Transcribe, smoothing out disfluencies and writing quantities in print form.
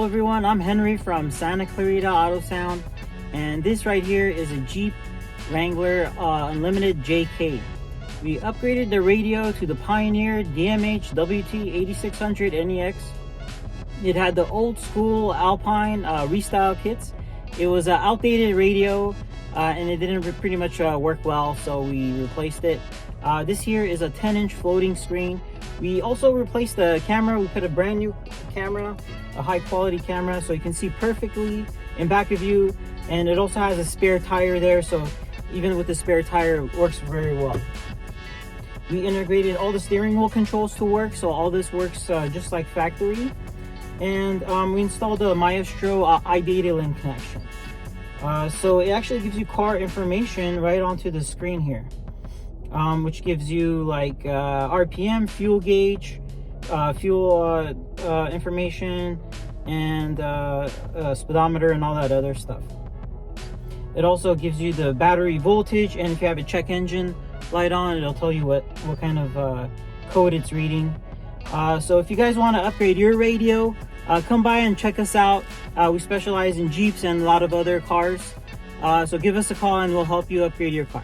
Hello everyone, I'm Henry from Santa Clarita Auto Sound, and this right here is a Jeep Wrangler Unlimited JK. We upgraded the radio to the Pioneer DMH-WT8600NEX. It had the old school Alpine restyle kits. It was an outdated radio and it didn't pretty much work well, so we replaced it. This here is a 10-inch floating screen. We also replaced the camera. We put a brand new camera, a high quality camera, so you can see perfectly in back of you, and it also has a spare tire there, so even with the spare tire it works very well. We integrated all the steering wheel controls to work, so all this works just like factory. And we installed the Maestro iData Link connection. So it actually gives you car information right onto the screen here, which gives you like RPM, fuel gauge, fuel information, and speedometer and all that other stuff. It also gives you the battery voltage, and if you have a check engine light on, it'll tell you what kind of code it's reading. So if you guys want to upgrade your radio, come by and check us out. We specialize in Jeeps and a lot of other cars. So give us a call and we'll help you upgrade your car.